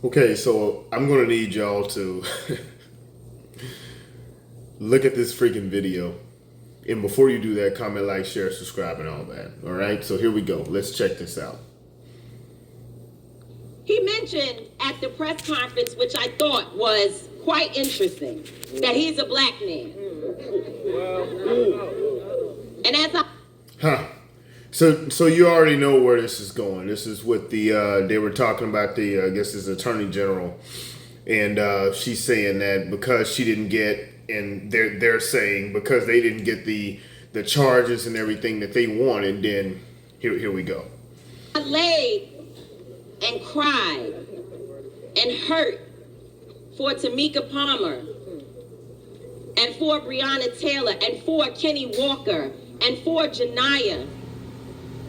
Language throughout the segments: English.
Okay, so I'm gonna need y'all to look at this freaking video. And before you do that, comment, like, share, subscribe, and all that. All right, so here we go. Let's check this out. He mentioned at the press conference, which I thought was quite interesting, that he's a black man. And as I... Huh. So you already know where this is going. This is with the, they were talking about the, I guess it's Attorney General. And she's saying that because she didn't get, and they're saying because they didn't get the charges and everything that they wanted, then here we go. I laid and cried and hurt for Tamika Palmer and for Breonna Taylor and for Kenny Walker and for Janiyah,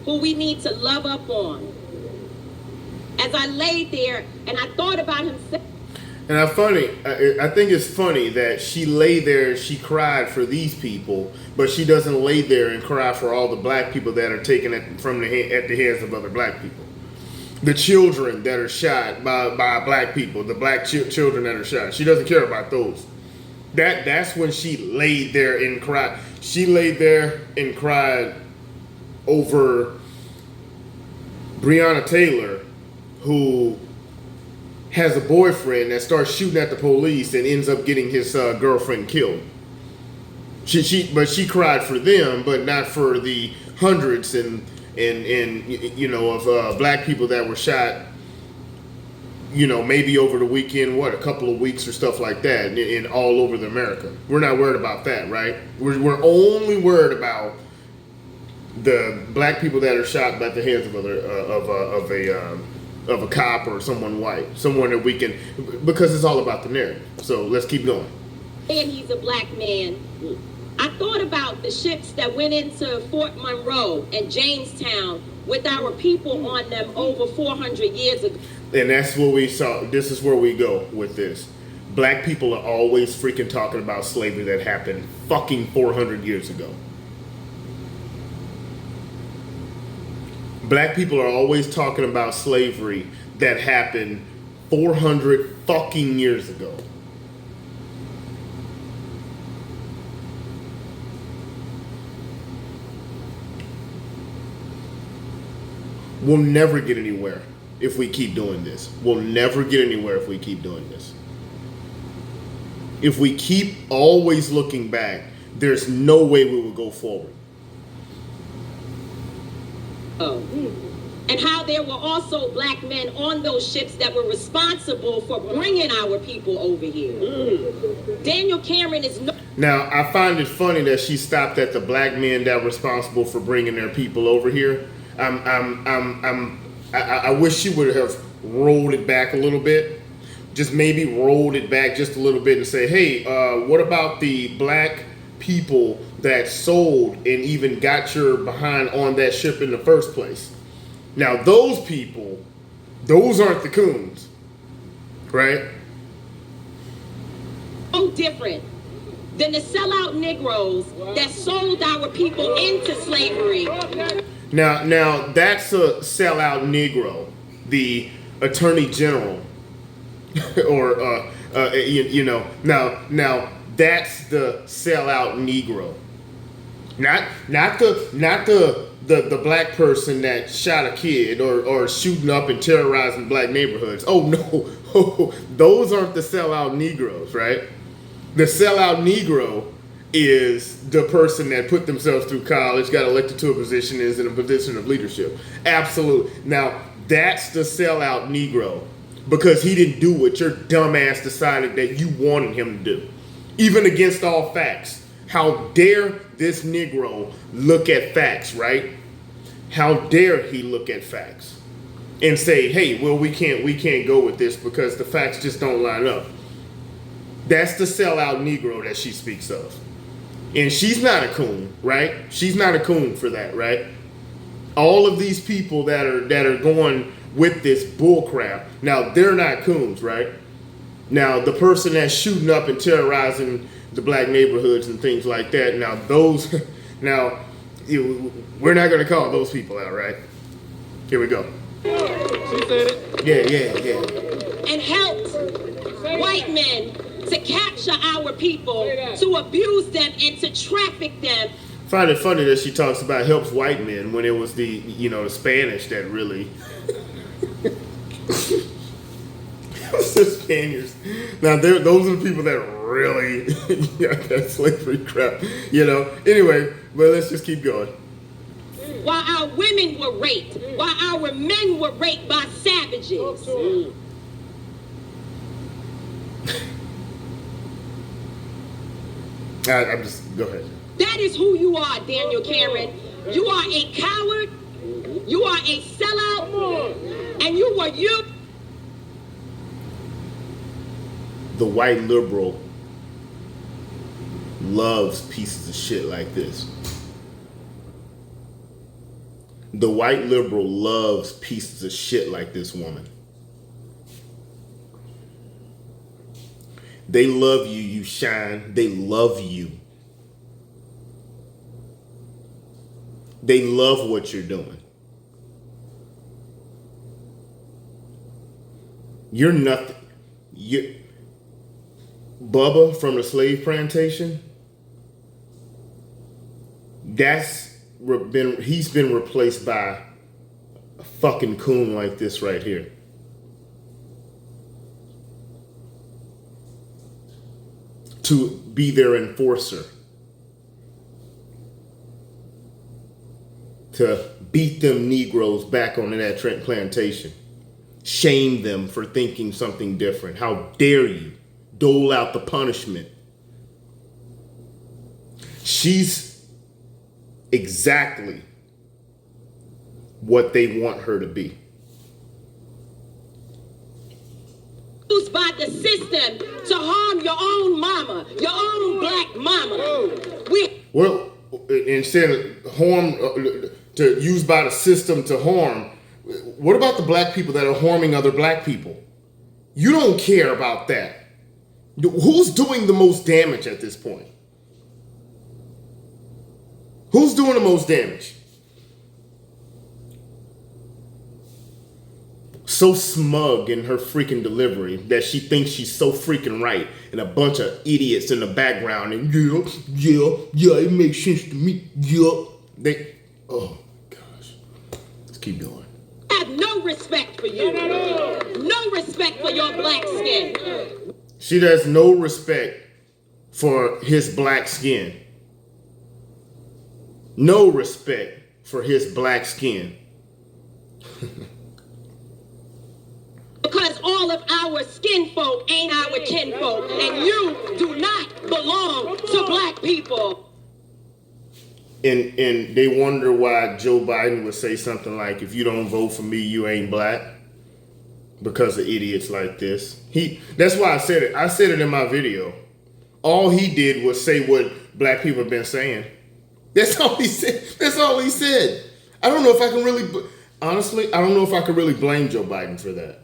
who we need to love up on. As I laid there and I thought about him. And I think it's funny that she lay there, she cried for these people, but she doesn't lay there and cry for all the black people that are taken at the hands of other black people. The children that are shot by black people, the black children that are shot. She doesn't care about those. That's when she laid there and cried. She laid there and cried over Breonna Taylor, who has a boyfriend that starts shooting at the police and ends up getting his girlfriend killed. But she cried for them, but not for the hundreds and of black people that were shot, maybe over the weekend, a couple of weeks or stuff like that, in all over America. We're not worried about that, right? We're only worried about the black people that are shot by the hands of a cop or someone white, someone that we can, because it's all about the narrative. So let's keep going. And he's a black man. I thought about the ships that went into Fort Monroe and Jamestown with our people on them over 400 years ago. And that's what we saw. This is where we go with this. Black people are always freaking talking about slavery that happened fucking 400 years ago. Black people are always talking about slavery that happened 400 fucking years ago. We'll never get anywhere if we keep doing this. We'll never get anywhere if we keep doing this. If we keep always looking back, there's no way we will go forward. And how there were also black men on those ships that were responsible for bringing our people over here. Daniel Cameron is no. Now, I find it funny that she stopped at the black men that were responsible for bringing their people over here. I wish she would have rolled it back a little bit. Just maybe rolled it back just a little bit and say, hey, what about the black people that sold and even got your behind on that ship in the first place? Now, those people, those aren't the coons, right? So different than the sellout Negroes that sold our people into slavery. Now that's a sellout Negro, the Attorney General, or Now that's the sellout Negro, not the black person that shot a kid or shooting up and terrorizing black neighborhoods. Oh no, those aren't the sellout Negroes, right? The sellout Negro is the person that put themselves through college, got elected to a position, is in a position of leadership. Absolutely. Now, that's the sellout Negro, because he didn't do what your dumb ass decided that you wanted him to do, even against all facts. How dare this Negro look at facts, right? How dare he look at facts and say, hey, well, we can't go with this because the facts just don't line up. That's the sellout Negro that she speaks of. And she's not a coon, right? She's not a coon for that, right? All of these people that are going with this bull crap, now they're not coons, right? Now the person that's shooting up and terrorizing the black neighborhoods and things like that, now those, we're not going to call those people out, right? Here we go. She said it. Yeah. and helped white men to capture our people, to abuse them and to traffic them. I find it funny that she talks about helps white men when it was the the Spanish that really it was the Spaniards. Now those are the people that really that slavery crap. Anyway, but let's just keep going. While our women were raped, while our men were raped by savages. I'm just go ahead. That is who you are, Daniel Cameron. You are a coward. You are a sellout. And you were you. The white liberal loves pieces of shit like this. The white liberal loves pieces of shit like this woman. They love you, you shine. They love you. They love what you're doing. You're nothing. Bubba from the slave plantation, he's been replaced by a fucking coon like this right here. To be their enforcer. To beat them Negroes back onto that plantation. Shame them for thinking something different. How dare you dole out the punishment. She's exactly what they want her to be. Used by the system to harm your own mama, your own black mama. Well, instead of harm, to use by the system to harm, what about the black people that are harming other black people? You don't care about that. Who's doing the most damage at this point? Who's doing the most damage? So smug in her freaking delivery that she thinks she's so freaking right, and a bunch of idiots in the background, and yeah, it makes sense to me. Oh gosh. Let's keep going. I have no respect for you. No respect for your black skin. She has no respect for his black skin. No respect for his black skin. Because all of our skin folk ain't our kinfolk, and you do not belong to black people. And they wonder why Joe Biden would say something like, if you don't vote for me, you ain't black. Because of idiots like this. That's why I said it. I said it in my video. All he did was say what black people have been saying. That's all he said. That's all he said. I don't know if I can really, honestly, I don't know if I can really blame Joe Biden for that,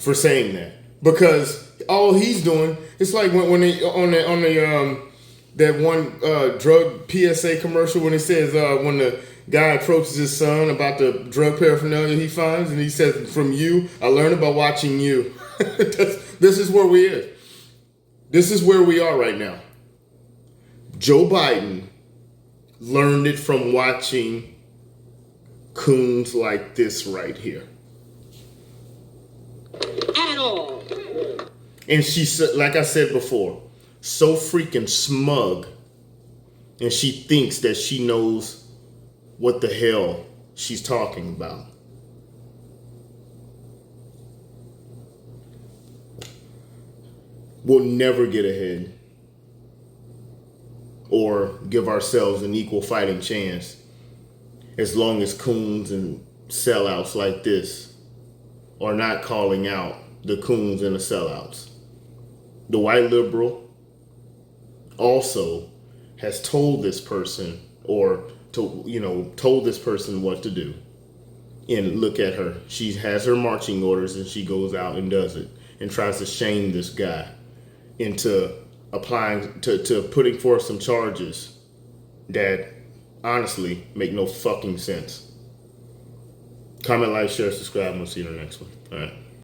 for saying that, because all he's doing, it's like when they on the that one drug PSA commercial when he says when the guy approaches his son about the drug paraphernalia he finds, and he says, "From you, I learned about watching you." This is where we is. This is where we are right now. Joe Biden learned it from watching coons like this right here. At all. And she said, like I said before, so freaking smug. And she thinks that she knows what the hell she's talking about. We'll never get ahead or give ourselves an equal fighting chance as long as coons and sellouts like this are not calling out the coons and the sellouts. The white liberal also has told this person told this person what to do. And look at her. She has her marching orders and she goes out and does it and tries to shame this guy into applying to putting forth some charges that honestly make no fucking sense. Comment, like, share, subscribe, and we'll see you in the next one. All right.